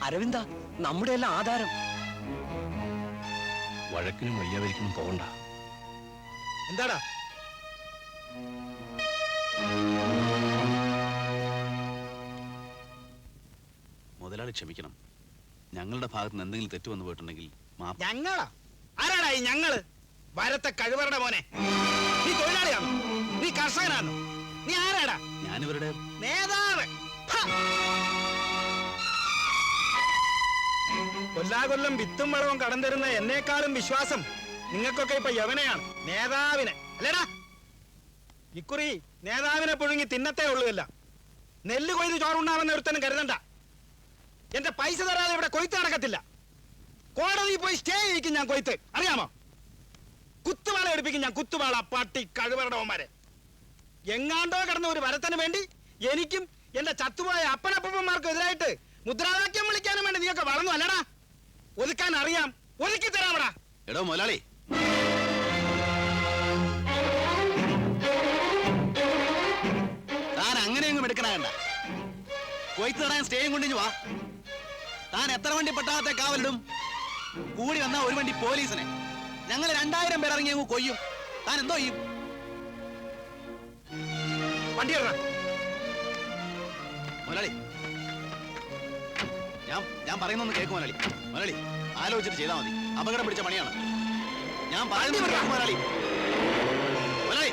അരവിന്ദ, നമ്മുടെ എല്ലാം ആധാരം. വഴക്കിനും വയ്യാവരിക്കും പോകണ്ട. എന്താടാ? മുതലാളി ക്ഷമിക്കണം. ഞങ്ങളുടെ ഭാഗത്ത് നിന്ന് എന്തെങ്കിലും തെറ്റ് വന്നു പോയിട്ടുണ്ടെങ്കിൽ ഞങ്ങളാ? ആരാടാ ഈ ഞങ്ങള്? വരത്തെ കഴിവറുടെ മോനെ, നീ തൊഴിലാളിയാണോ? നീ കർഷകനാണോ? നീ ആരാടാ? ഞാനിവരുടെ നേതാവ്. കൊല്ലാകൊല്ലം വിത്തും വളവും കടം തരുന്ന എന്നെക്കാളും വിശ്വാസം നിങ്ങൾക്കൊക്കെ ഇപ്പൊ യവനെയാണ്, നേതാവിനെ അല്ലേടാ? ഇക്കുറി നേതാവിനെ പുഴുങ്ങി തിന്നത്തേ ഉള്ളൂല്ല. നെല്ല് കൊയ്ത് ചോറുണ്ടാവുന്ന ഒരുത്തനും കരുതണ്ട. എന്റെ പൈസ തരാതെ ഇവിടെ കൊയ്ത്ത് നടക്കത്തില്ല. കോടതി പോയി സ്റ്റേ ചെയ്യിക്കും ഞാൻ കൊയ്ത്ത്, അറിയാമോ? കുത്തുവാള എടുപ്പിക്കും ഞാൻ, കുത്തുവാള. പട്ടി കഴിവറടവന്മാരെ എങ്ങാണ്ടോ കിടന്ന ഒരു വരത്തിന് വേണ്ടി എനിക്കും എന്റെ ചത്തുപോയ അപ്പനപ്പന്മാർക്കും എതിരായിട്ട് മുദ്രാവാക്യം വിളിക്കാനും വേണ്ടി നീയൊക്കെ വളർന്നു അല്ലടാ? ഒതുക്കാൻ അറിയാം, ഒതുക്കി തരാമടാ. എടോ മുതലാളി, താൻ അങ്ങനെയൊന്നും എടുക്കണ. കൊയ്ത്ത് തടാൻ സ്റ്റേയും കൊണ്ടിഞ്ഞു വാ. താൻ എത്ര വണ്ടി പട്ടാളത്തെ കാവലിടും? കൂടി വന്ന ഒരു വണ്ടി പോലീസിനെ. ഞങ്ങൾ 2000 പേർ ഇറങ്ങി അങ്ങ് കൊയ്യും. താൻ എന്തോ ചെയ്യും? വണ്ടി മുതലാളി, ഞാൻ പറയുന്നൊന്ന് കേൾക്കും മുതലാളി. മുതലാളി ആലോചിച്ചിട്ട് ചെയ്താൽ മതി. അപകടം പിടിച്ച പണിയാണ്. ഞാൻ പറയുന്നത് കേൾക്കും മുതലാളി. മുതലാളി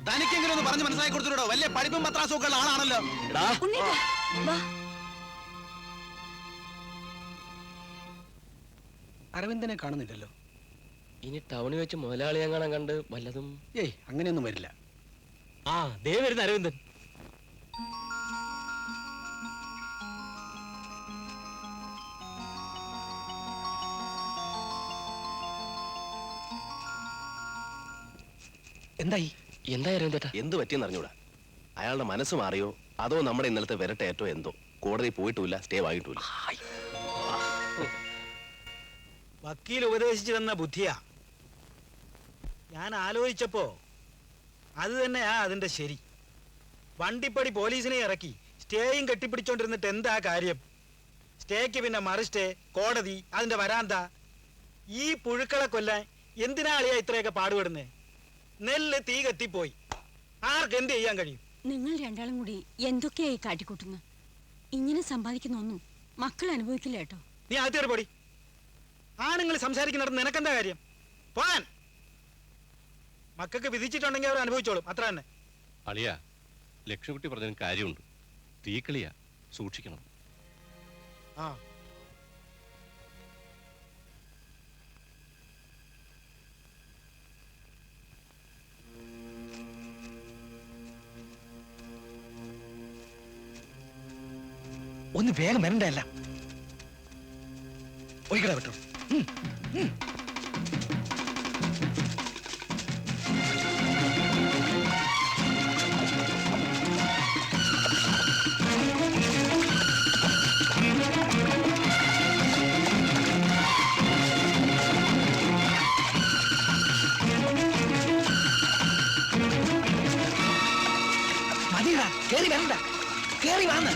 തനിക്കെങ്കിലും ഒന്ന് പറഞ്ഞ് മനസ്സിലാക്കി കൊടുത്തിട്ടോ. വലിയ പഠിപ്പും പത്രാസും ഒക്കെ ഉള്ള ആളാണല്ലോ. അരവിന്ദനെ കാണുന്നില്ലല്ലോ. ഇനി ടൗണിൽ വെച്ച് മുതലാളി എങ്ങനെ കണ്ട് വല്ലതും? ഏയ്, അങ്ങനെയൊന്നും വരില്ല. ആ ദേ വരുന്ന അരവിന്ദൻ. എന്തായി? എന്തായി അരവിന്ദേട്ടാ? എന്ത് പറ്റിയെന്ന് അറിഞ്ഞൂടാ. അയാളുടെ മനസ്സ് മാറിയോ അതോ നമ്മുടെ ഇന്നലത്തെ വിരട്ടേറ്റോ എന്തോ. കോടതി പോയിട്ടുമില്ല, സ്റ്റേ ആയിട്ടുമില്ല. വക്കീൽ ഉപദേശിച്ചു തന്ന ബുദ്ധിയാ. ഞാൻ ആലോചിച്ചപ്പോ അത് തന്നെയാ അതിന്റെ ശരി. വണ്ടിപ്പടി പോലീസിനെ ഇറക്കി സ്റ്റേയും കെട്ടിപ്പിടിച്ചോണ്ടിരുന്നിട്ട് എന്താ കാര്യം? സ്റ്റേക്ക് പിന്നെ മറു സ്റ്റേ, കോടതി, അതിന്റെ വരാന്ത. ഈ പുഴുക്കളെ കൊല്ലാൻ എന്തിനാ അളിയാ ഇത്രയൊക്കെ പാടുപെടുന്നേ? നെല്ല് തീ കത്തിപ്പോയി, ആർക്ക് എന്ത് ചെയ്യാൻ കഴിയും? നിങ്ങൾ രണ്ടാളും കൂടി എന്തൊക്കെയായി കാട്ടിക്കൂട്ടുന്നു? ഇങ്ങനെ സമ്പാദിക്കുന്ന ഒന്നും മക്കൾ അനുഭവിക്കില്ല കേട്ടോ. നീ ആദ്യം പൊടി. ആണുങ്ങൾ സംസാരിക്കുന്നിടത്ത് നിനക്കെന്താ കാര്യം? പോകാൻ. മക്കൾക്ക് വിധിച്ചിട്ടുണ്ടെങ്കിൽ അവർ അനുഭവിച്ചോളും, അത്ര തന്നെ. അളിയാ, ലക്ഷ്മിക്കുട്ടി പറഞ്ഞതിന് കാര്യമുണ്ട്. തീക്കളിയാ, സൂക്ഷിക്കണം. ആ ഒന്ന് വേഗം വരണ്ട. എല്ലാം ഒഴിക്കട പറ്റും. മതിടാ, കേറി വരണ്ട, കേറി വന്ന്.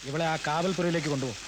ഇവളെ ആ കാവൽപുരയിലേക്ക് കൊണ്ടുപോകും.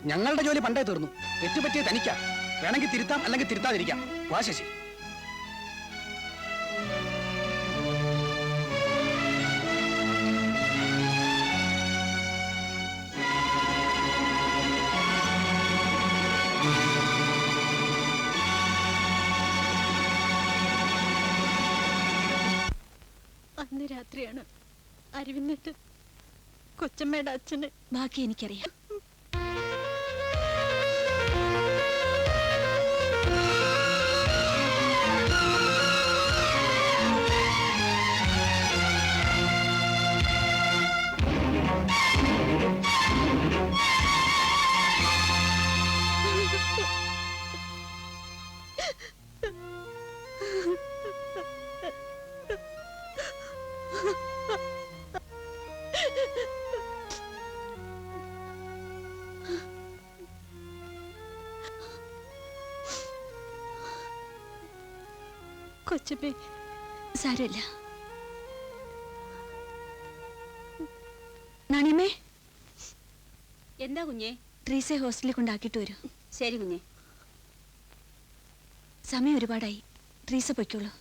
ഞങ്ങളുടെ ജോലി പണ്ടേ തീർന്നു. തെറ്റുപറ്റിയ തനിക്കാം. വേണമെങ്കിൽ തിരുത്താം, അല്ലെങ്കിൽ തിരുത്താതിരിക്കാം. വാ ശശി. അന്ന് രാത്രിയാണ് അരവിന്ദട്ട് കൊച്ചമ്മയുടെ അച്ഛന്. ബാക്കി എനിക്കറിയാം. കൊച്ചമ്മേ, സാരമില്ല. നാണിയമ്മേ, എന്താ കുഞ്ഞേ? ട്രീസെ ഹോസ്റ്റലിൽ കൊണ്ടാക്കിയിട്ട് വരൂ. ശരി കുഞ്ഞേ. സമയം ഒരുപാടായി. ട്രീസ പൊയ്ക്കോളൂ.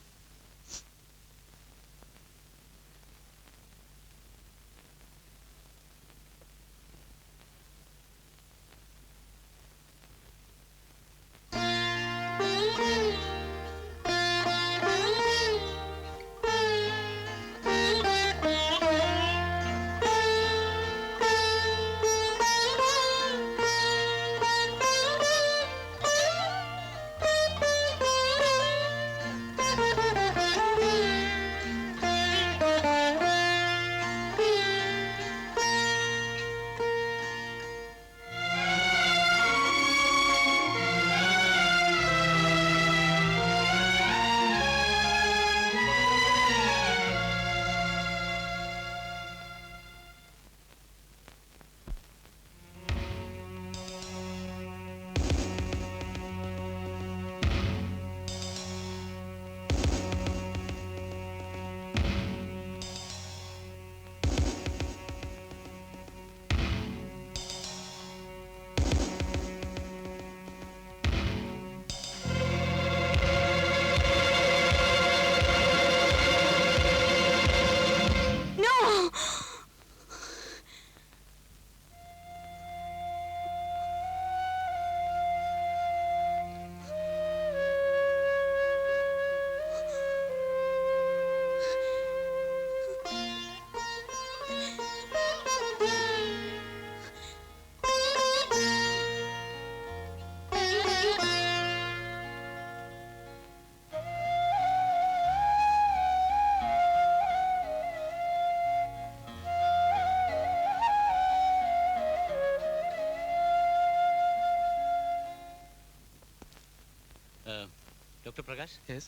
ഡോക്ടർ പ്രകാശ്,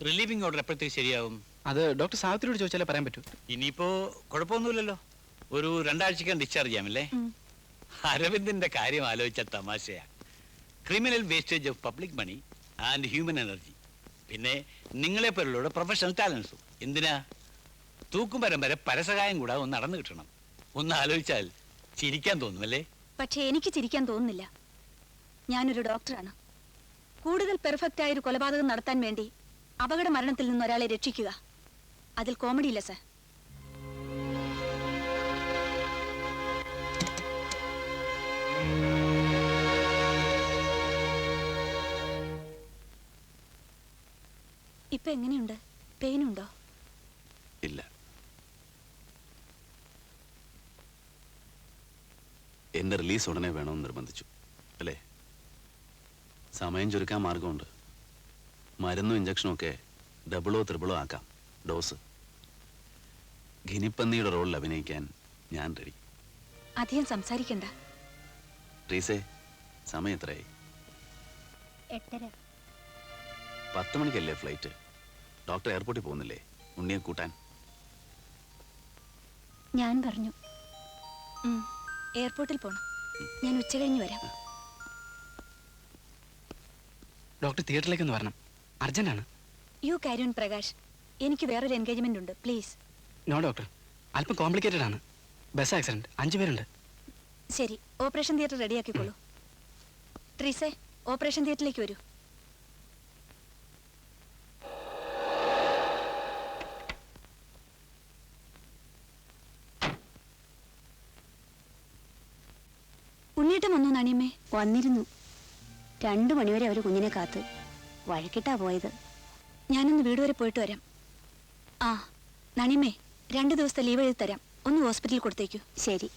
റിലീവിംഗ് ഓർഡർ എപ്പോഴത്തേക്ക് ശരിയാവും? അത് ഡോക്ടർ സാവിത്രിയോട് ചോദിച്ചാലേ പറയാൻ പറ്റൂ. ഇനിയിപ്പോ കുഴപ്പമൊന്നുമില്ലല്ലോ, ഒരു 2 ആഴ്ചക്കകം ഡിസ്ചാർജ് ചെയ്യാമല്ലേ? അരവിന്ദിന്റെ കാര്യം ആലോചിച്ച തമാശയാ. Criminal wastage of public money and human energy, പിന്നെ നിങ്ങളെ പോലുള്ള പ്രൊഫഷണൽ ടാലൻസും. എന്തിനാ? തൂക്കും പരമ്പര പരസഹായം കൂടാതെ ഒന്ന് നടന്നു കിട്ടണം. ഒന്ന് ആലോചിച്ചാൽ ചിരിക്കാൻ തോന്നുമല്ലേ? പക്ഷേ എനിക്ക് ചിരിക്കാൻ തോന്നുന്നില്ല. ഞാനൊരു ഡോക്ടറാണ്. കൂടുതൽ പെർഫെക്റ്റ് ആയൊരു കൊലപാതകം നടത്താൻ വേണ്ടി അപകട മരണത്തിൽ നിന്ന് ഒരാളെ രക്ഷിക്കുക, അതിൽ കോമഡി ഇല്ല സർ. ഇപ്പൊ എങ്ങനെയുണ്ട്? പെയിനുണ്ടോ? ഇല്ല. എന്റെ റിലീസ് ഉടനെ വേണമെന്ന് നിർബന്ധിച്ചു അല്ലേ? സമയം ചുരുക്കാൻ മാർഗമുണ്ട്. മരുന്നും ഇഞ്ചക്ഷനും ഒക്കെ ഡബിളോ ത്രിബിളോ ആക്കാം ഡോസ്. ഖിനിപ്പന്നിയുടെ റോളിൽ അഭിനയിക്കാൻ ഞാൻ റെഡി. അധികം സംസാരിക്കണ്ട. റീസേ, സമയം എത്രയായി? 8:30. 10 മണിക്കല്ലേ ഫ്ലൈറ്റ്? ഡോക്ടർ എയർപോർട്ടിൽ പോകുന്നില്ലേ ഉണ്ണിയെ കൂട്ടാൻ? ഞാൻ പറഞ്ഞു എയർപോർട്ടിൽ പോണം. ഞാൻ ഉച്ച കഴിഞ്ഞ് വരാം. ഡോക്ടർ തിയേറ്ററിലേക്ക് ഒന്ന് വരണം, അർജന്റാണ്. യു ക്യാരി ഓൺ പ്രകാശ്, എനിക്ക് വേറൊരു എൻഗേജ്മെന്റ് ഉണ്ട്, പ്ലീസ്. നോ ഡോക്ടർ, അല്പം കോംപ്ലിക്കേറ്റഡ് ആണ്. ബസ് ആക്സിഡന്റ്, 5 പേരുണ്ട്. ശരി, ഓപ്പറേഷൻ തിയേറ്റർ റെഡിയാക്കിക്കോളൂ. ട്രീസേ, ഓപ്പറേഷൻ തിയേറ്ററിലേക്ക് വരൂ. ഉണ്ണീട്ടം വന്നു നണിയമ്മേ? വന്നിരുന്നു. 2 മണിവരെ അവർ കുഞ്ഞിനെ കാത്ത് വഴക്കിട്ടാ പോയത്. ഞാനൊന്ന് വീട് വരെ പോയിട്ട് വരാം. ആ നണിയമ്മേ, 2 ദിവസത്തെ ലീവ് എഴുതി തരാം. ഒന്ന് ഹോസ്പിറ്റലിൽ കൊടുത്തേക്കൂ. ശരി.